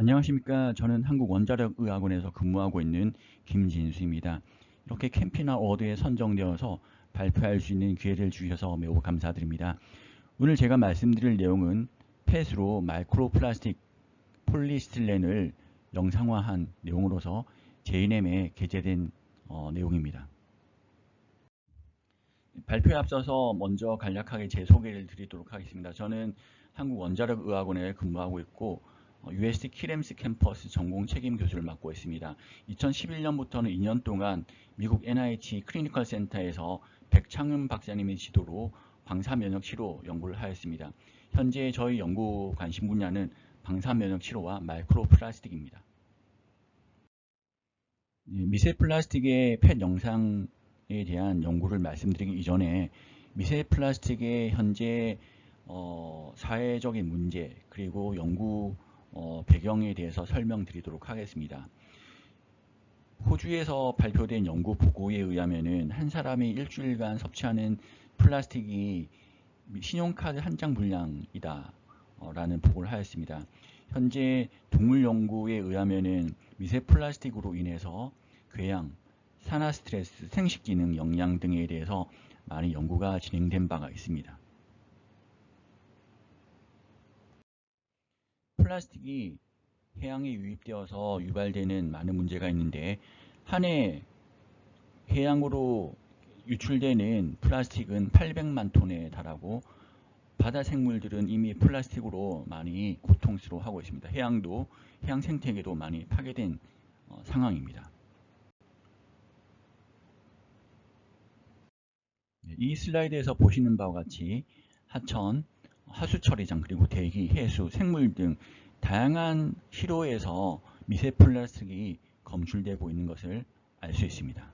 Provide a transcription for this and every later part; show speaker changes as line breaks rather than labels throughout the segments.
안녕하십니까. 저는 한국원자력의학원에서 근무하고 있는 김진수입니다. 이렇게 캠피나 어워드에 선정되어서 발표할 수 있는 기회를 주셔서 매우 감사드립니다. 오늘 제가 말씀드릴 내용은 펫으로 마이크로 플라스틱 폴리스틸렌을 영상화한 내용으로서 JNM에 게재된 내용입니다. 발표에 앞서서 먼저 간략하게 제 소개를 드리도록 하겠습니다. 저는 한국원자력의학원에 근무하고 있고 UST 키램스 캠퍼스 전공 책임 교수를 맡고 있습니다. 2011년부터는 2년 동안 미국 NIH 클리니컬 센터에서 백창흠 박사님의 지도로 방사면역 치료 연구를 하였습니다. 현재 저희 연구 관심 분야는 방사면역 치료와 마이크로 플라스틱입니다. 미세 플라스틱의 펫 영상에 대한 연구를 말씀드리기 이전에 미세 플라스틱의 현재 사회적인 문제 그리고 연구 배경에 대해서 설명드리도록 하겠습니다. 호주에서 발표된 연구 보고에 의하면 한 사람이 일주일간 섭취하는 플라스틱이 신용카드 한 장 분량이다 라는 보고를 하였습니다. 현재 동물 연구에 의하면 미세 플라스틱으로 인해서 궤양, 산화 스트레스, 생식 기능 영향 등에 대해서 많은 연구가 진행된 바가 있습니다. 플라스틱이 해양에 유입되어서 유발되는 많은 문제가 있는데 한 해 해양으로 유출되는 플라스틱은 800만 톤에 달하고 바다 생물들은 이미 플라스틱으로 많이 고통스러워하고 있습니다. 해양 생태계도 많이 파괴된 상황입니다. 이 슬라이드에서 보시는 바와 같이 하천, 하수처리장, 그리고 대기, 해수, 생물 등 다양한 시로에서 미세 플라스틱이 검출되고 있는 것을 알 수 있습니다.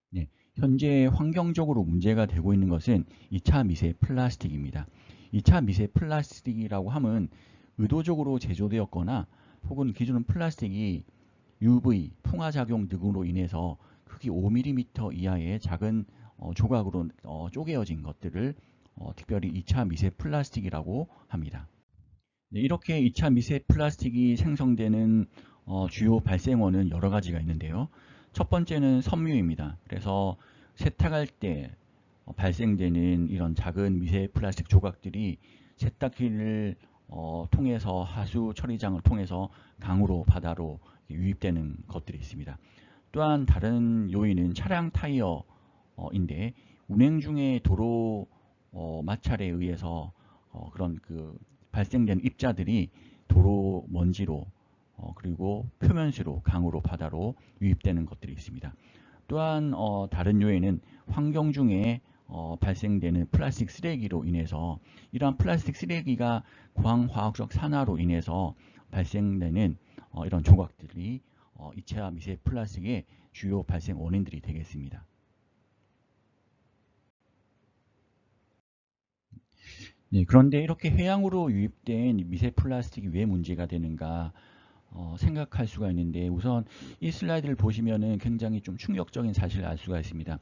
네, 현재 환경적으로 문제가 되고 있는 것은 2차 미세 플라스틱입니다. 2차 미세 플라스틱이라고 함은 의도적으로 제조되었거나 혹은 기존 플라스틱이 UV, 풍화작용 등으로 인해서 크기 5mm 이하의 작은 조각으로 쪼개어진 것들을 특별히 2차 미세 플라스틱이라고 합니다. 네, 이렇게 2차 미세 플라스틱이 생성되는 주요 발생원은 여러 가지가 있는데요. 첫 번째는 섬유입니다. 그래서 세탁할 때 발생되는 이런 작은 미세 플라스틱 조각들이 세탁기를 통해서 하수 처리장을 통해서 강으로 바다로 유입되는 것들이 있습니다. 또한 다른 요인은 차량 타이어인데 운행 중에 도로 마찰에 의해서 그런 발생된 입자들이 도로 먼지로 그리고 표면수로 강으로 바다로 유입되는 것들이 있습니다. 또한 다른 요인은 환경 중에 발생되는 플라스틱 쓰레기로 인해서 이러한 플라스틱 쓰레기가 광화학적 산화로 인해서 발생되는 이런 조각들이 2차 미세 플라스틱의 주요 발생 원인들이 되겠습니다. 네, 그런데 이렇게 해양으로 유입된 미세 플라스틱이 왜 문제가 되는가 생각할 수가 있는데 우선 이 슬라이드를 보시면은 굉장히 좀 충격적인 사실을 알 수가 있습니다.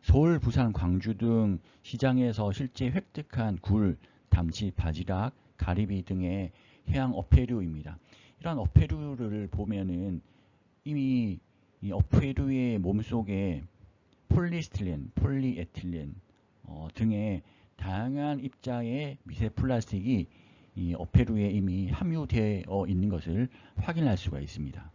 서울, 부산, 광주 등 시장에서 실제 획득한 굴, 담치, 바지락, 가리비 등의 해양 어패류입니다. 이러한 어패류를 보면은 이미 이 어패류의 몸속에 폴리스틸렌, 폴리에틸렌 등의 다양한 입자의 미세 플라스틱이 이 어패류에 이미 함유되어 있는 것을 확인할 수가 있습니다.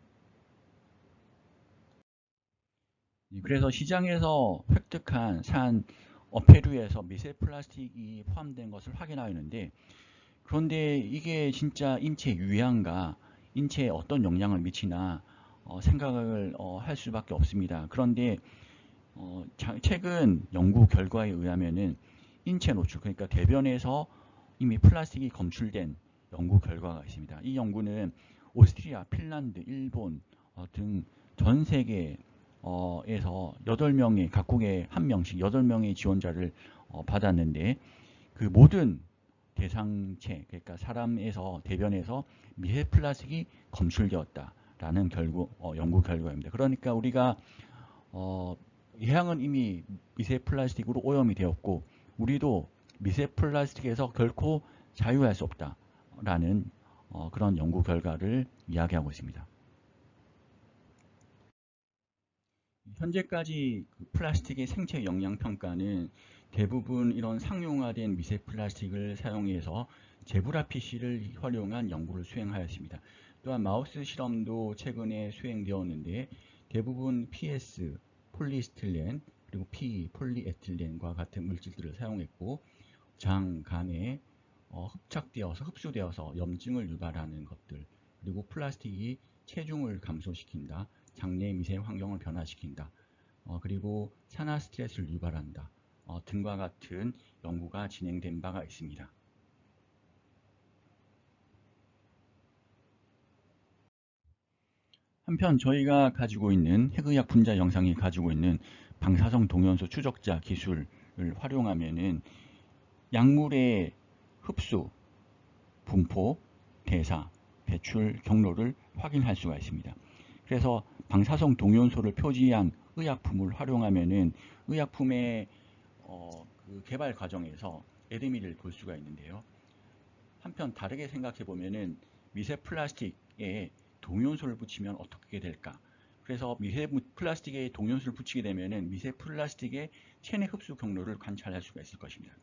그래서 시장에서 획득한 산 어패류에서 미세 플라스틱이 포함된 것을 확인하였는데 그런데 이게 진짜 인체에 유해한가 인체에 어떤 영향을 미치나 생각을 할 수밖에 없습니다. 그런데 최근 연구 결과에 의하면은 인체 노출 그러니까 대변에서 이미 플라스틱이 검출된 연구 결과가 있습니다. 이 연구는 오스트리아, 핀란드, 일본 등 전 세계에서 8명의 각국에 한 명씩 8명의 지원자를 받았는데 그 모든 대상체 그러니까 사람에서 대변에서 미세 플라스틱이 검출되었다라는 연구 결과입니다. 그러니까 우리가 해양은 이미 미세 플라스틱으로 오염이 되었고 우리도 미세 플라스틱에서 결코 자유할 수 없다. 라는 그런 연구 결과를 이야기하고 있습니다. 현재까지 그 플라스틱의 생체 영양 평가는 대부분 이런 상용화된 미세 플라스틱을 사용해서 제브라 PC를 활용한 연구를 수행하였습니다. 또한 마우스 실험도 최근에 수행되었는데 대부분 PS, 폴리스틸렌, 그리고 PE, 폴리에틸렌과 같은 물질들을 사용했고 장, 간에 흡수되어서 염증을 유발하는 것들, 그리고 플라스틱이 체중을 감소시킨다, 장내 미세 환경을 변화시킨다, 그리고 산화 스트레스를 유발한다 등과 같은 연구가 진행된 바가 있습니다. 한편 저희가 가지고 있는 핵의학 분자 영상이 가지고 있는 방사성 동연소 추적자 기술을 활용하면은 약물의 흡수, 분포, 대사, 배출 경로를 확인할 수가 있습니다. 그래서 방사성 동연소를 표지한 의약품을 활용하면은 의약품의 그 개발 과정에서 에드미를 볼 수가 있는데요. 한편 다르게 생각해 보면은 미세 플라스틱에 동연소를 붙이면 어떻게 될까? 그래서 미세 플라스틱에 동연소를 붙이게 되면은 미세 플라스틱의 체내 흡수 경로를 관찰할 수가 있을 것입니다.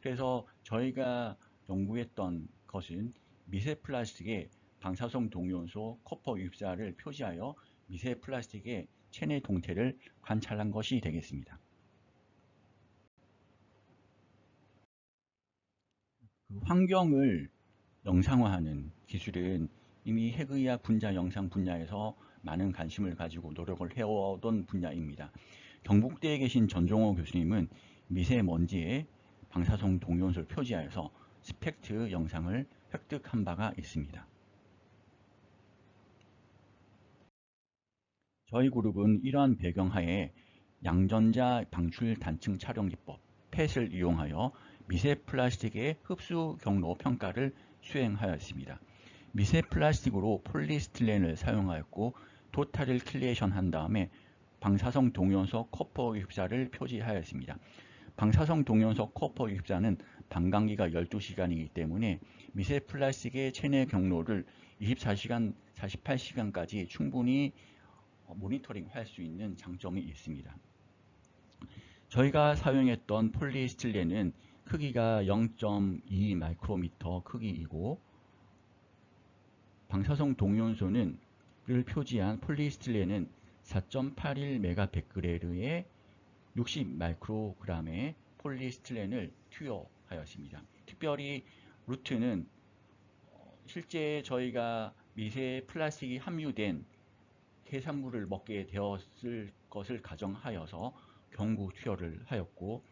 그래서 저희가 연구했던 것은 미세 플라스틱에 방사성 동연소 코퍼 유입자를 표시하여 미세 플라스틱의 체내 동태를 관찰한 것이 되겠습니다. 그 환경을 영상화하는 기술은 이미 핵의학 분자 영상 분야에서 많은 관심을 가지고 노력을 해오던 분야입니다. 경북대에 계신 전종호 교수님은 미세먼지에 방사성 동연소를 표지하여서 스펙트 영상을 획득한 바가 있습니다. 저희 그룹은 이러한 배경하에 양전자 방출 단층 촬영 기법 펫을 이용하여 미세 플라스틱의 흡수 경로 평가를 수행하였습니다. 미세 플라스틱으로 폴리스틸렌을 사용하였고 도타를 킬레이션 한 다음에 방사성 동연소 코퍼 유입자를 표시하였습니다. 방사성 동연소 코퍼 유입자는 반감기가 12시간이기 때문에 미세 플라스틱의 체내 경로를 24시간, 48시간까지 충분히 모니터링 할 수 있는 장점이 있습니다. 저희가 사용했던 폴리스틸렌은 크기가 0.2 마이크로미터 크기이고 방사성 동연소는 를 표지한 폴리스틸렌은 4.81 메가베크렐의 60 마이크로그램의 폴리스틸렌을 투여하였습니다. 특별히 루트는 실제 저희가 미세 플라스틱이 함유된 해산물을 먹게 되었을 것을 가정하여서 경구 투여를 하였고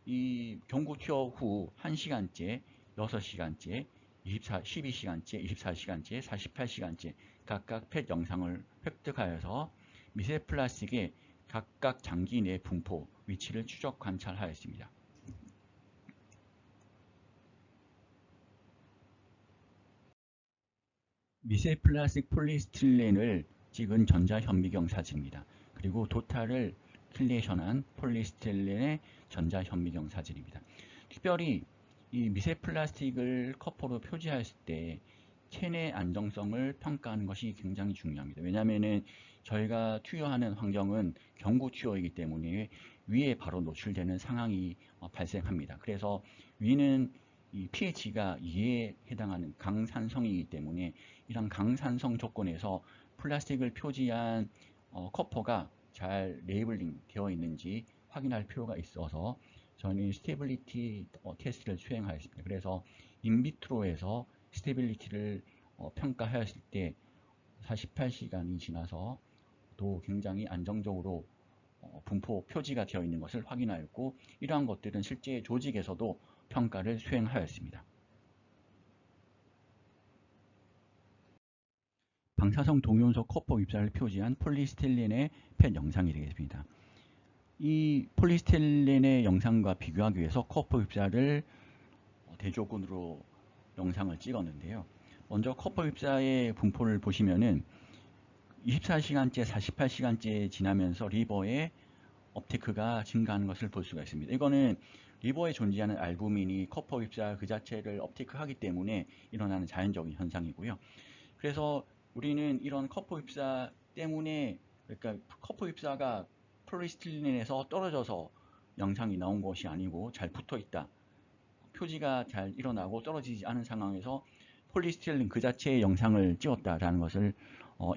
이 경구 투여 후 1시간째, 6시간째, 12시간째, 24시간째, 48시간째 각각 펫 영상을 획득하여서 미세 플라스틱의 각각 장기 내 분포 위치를 추적 관찰하였습니다. 미세 플라스틱 폴리스틸렌을 찍은 전자현미경 사진입니다. 그리고 도타를 킬레이션한 폴리스틸렌의 전자현미경 사진입니다. 특별히 이 미세 플라스틱을 커퍼로 표지했을 때 체내 안정성을 평가하는 것이 굉장히 중요합니다. 왜냐하면 저희가 투여하는 환경은 경구 투여이기 때문에 위에 바로 노출되는 상황이 발생합니다. 그래서 위는 이 pH가 2에 해당하는 강산성이기 때문에 이런 강산성 조건에서 플라스틱을 표지한 커퍼가 잘 레이블링 되어 있는지 확인할 필요가 있어서 저는 스테빌리티 테스트를 수행하였습니다. 그래서 인비트로에서 스테빌리티를 평가하였을 때 48시간이 지나서 도 굉장히 안정적으로 분포 표지가 되어 있는 것을 확인하였고 이러한 것들은 실제 조직에서도 평가를 수행하였습니다. 방사성 동연소 코퍼 입자를 표지한 폴리스틸렌의 펫 영상이 되겠습니다. 이 폴리스틸렌의 영상과 비교하기 위해서 코퍼 입자를 대조군으로 영상을 찍었는데요. 먼저 코퍼 입자의 분포를 보시면은 24시간째, 48시간째 지나면서 리버의 업테크가 증가하는 것을 볼 수가 있습니다. 이거는 리버에 존재하는 알부민이 커퍼 ipsa 그 자체를 업테이크하기 때문에 일어나는 자연적인 현상이고요. 그래서 우리는 이런 커퍼 ipsa 때문에, 그러니까 커퍼 ipsa가 폴리스틸린에서 떨어져서 영상이 나온 것이 아니고 잘 붙어 있다, 표지가 잘 일어나고 떨어지지 않은 상황에서 폴리스틸린 그 자체의 영상을 찍었다라는 것을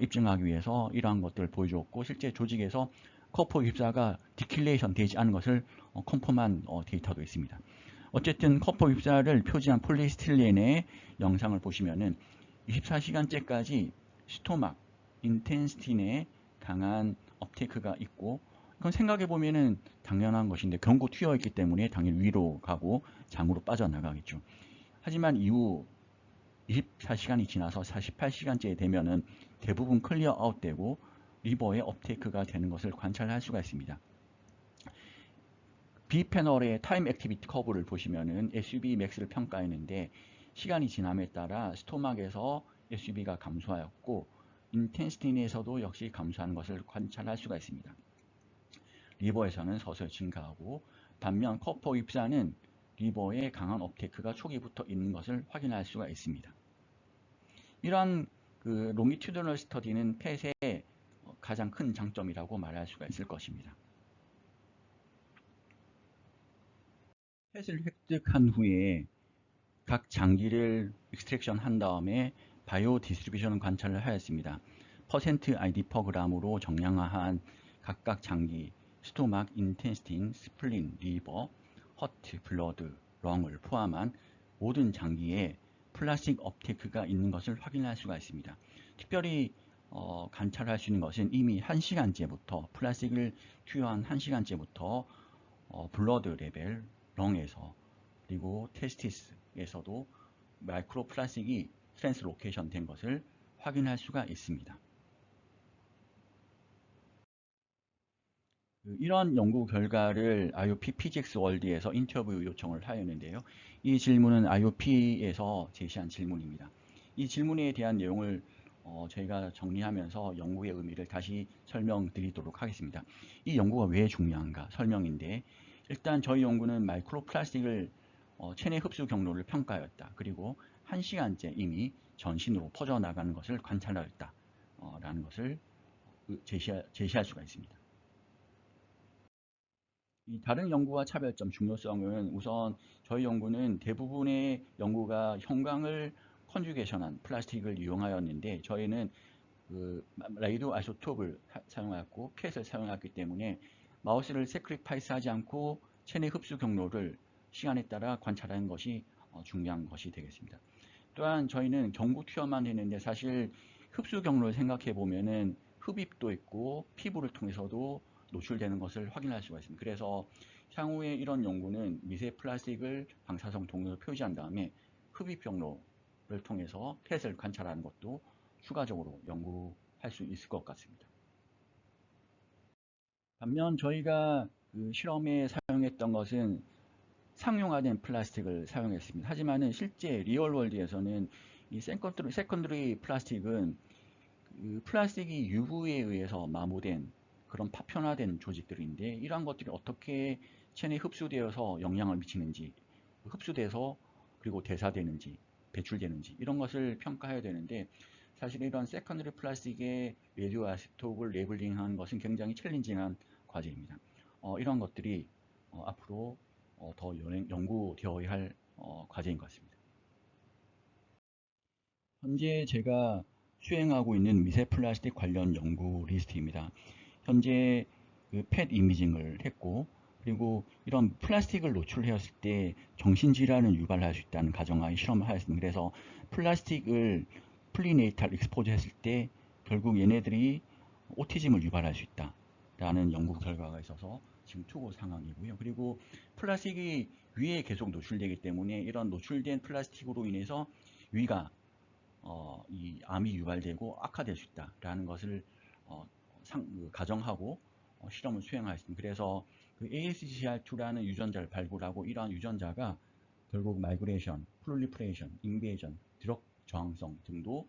입증하기 위해서 이러한 것들을 보여주었고, 실제 조직에서 커퍼 ipsa가 디킬레이션 되지 않은 것을 컨펌한 데이터도 있습니다. 어쨌든 커퍼 ipsa를 표지한 폴리스틸린의 영상을 보시면은 24시간째까지 스토막, 인텐스틴에 강한 업테이크가 있고, 그건 생각해 보면은 당연한 것인데, 경고 튀어 있기 때문에 당연히 위로 가고 장으로 빠져나가겠죠. 하지만 이후 24시간이 지나서 48시간째 되면은 대부분 클리어 아웃되고 리버의 업테이크가 되는 것을 관찰할 수가 있습니다. B 패널의 타임 액티비티 커브를 보시면은 SUV 맥스를 평가했는데, 시간이 지남에 따라 스토막에서 SUV가 감소하였고 인텐시티에서도 역시 감소하는 것을 관찰할 수가 있습니다. 리버에서는 서서히 증가하고, 반면 커퍼 ipsa는 리버에 강한 업테이크가 초기부터 있는 것을 확인할 수가 있습니다. 이러한 롱기튜드널 스터디는 펫의 가장 큰 장점이라고 말할 수가 있을 것입니다. 펫을 획득한 후에 각 장기를 익스트랙션 한 다음에 바이오 디스트리뷰션 관찰을 하였습니다. 퍼센트 ID 퍼 그램으로 정량화한 각각 장기, 스토막, 인텐스틴, 스플린, 리버, 허트, 블러드, 렁을 포함한 모든 장기에 플라스틱 업테이크가 있는 것을 확인할 수가 있습니다. 특별히 관찰할 수 있는 것은 이미 1시간째부터 플라스틱을 투여한 1시간째부터 블러드 레벨, 렁에서, 그리고 테스티스에서도 마이크로 플라스틱이 트랜스 로케이션 된 것을 확인할 수가 있습니다. 이런 연구 결과를 IOP 피직스 월드에서 인터뷰 요청을 하였는데요. 이 질문은 IOP에서 제시한 질문입니다. 이 질문에 대한 내용을 저희가 정리하면서 연구의 의미를 다시 설명드리도록 하겠습니다. 이 연구가 왜 중요한가 설명인데, 일단 저희 연구는 마이크로 플라스틱을 체내 흡수 경로를 평가하였다. 그리고 1시간째 이미 전신으로 퍼져나가는 것을 관찰하였다 라는 것을 제시할 수가 있습니다. 이 다른 연구와 차별점 중요성은, 우선 저희 연구는 대부분의 연구가 형광을 컨주게이션한 플라스틱을 이용하였는데, 저희는 레이디오 아이소톱을 사용하였고 펫을 사용했기 때문에 마우스를 세크리파이스 하지 않고 체내 흡수 경로를 시간에 따라 관찰하는 것이 중요한 것이 되겠습니다. 또한 저희는 경구 투여만 했는데, 사실 흡수 경로를 생각해 보면은 흡입도 있고 피부를 통해서도 노출되는 것을 확인할 수가 있습니다. 그래서 향후에 이런 연구는 미세 플라스틱을 방사성 동력을 표시한 다음에 흡입 경로를 통해서 펫을 관찰하는 것도 추가적으로 연구할 수 있을 것 같습니다. 반면 저희가 실험에 사용했던 것은 상용화된 플라스틱을 사용했습니다. 하지만 실제 리얼월드에서는 이 세컨드리 플라스틱은 플라스틱이 UV에 의해서 마모된 그런 파편화된 조직들인데, 이러한 것들이 어떻게 체내에 흡수되어서 영향을 미치는지, 흡수돼서 그리고 대사되는지, 배출되는지, 이런 것을 평가해야 되는데, 사실 이런 세컨더리 플라스틱의 레디오 아이소톱을 레이블링하는 것은 굉장히 챌린징한 과제입니다. 이런 것들이 앞으로 더 연구되어야 할 과제인 것 같습니다. 현재 제가 수행하고 있는 미세 플라스틱 관련 연구 리스트입니다. 현재 펫 이미징을 했고, 그리고 이런 플라스틱을 노출했을 때 정신질환을 유발할 수 있다는 가정하에 실험을 하였습니다. 그래서 플라스틱을 플리네이탈 익스포즈 했을 때 결국 얘네들이 오티즘을 유발할 수 있다라는 연구 결과가 있어서 지금 투고 상황이고요. 그리고 플라스틱이 위에 계속 노출되기 때문에 이런 노출된 플라스틱으로 인해서 위가 이 암이 유발되고 악화될 수 있다라는 것을 가정하고 실험을 수행하였습니다. 그래서 ASGR2라는 유전자를 발굴하고, 이러한 유전자가 결국 마이그레이션, 프롤리프레이션, 인베이전, 드럭 저항성 등도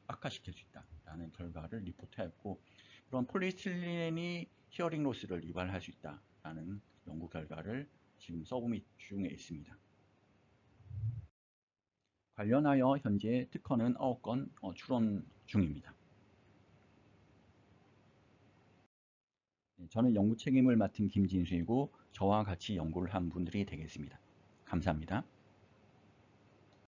악화시킬 수 있다라는 결과를 리포트하였고, 그런 폴리스틸렌이 히어링 로스를 유발할 수 있다라는 연구 결과를 지금 서브밋 중에 있습니다. 관련하여 현재 특허는 9건 출원 중입니다. 저는 연구 책임을 맡은 김진수이고 저와 같이 연구를 한 분들이 되겠습니다. 감사합니다.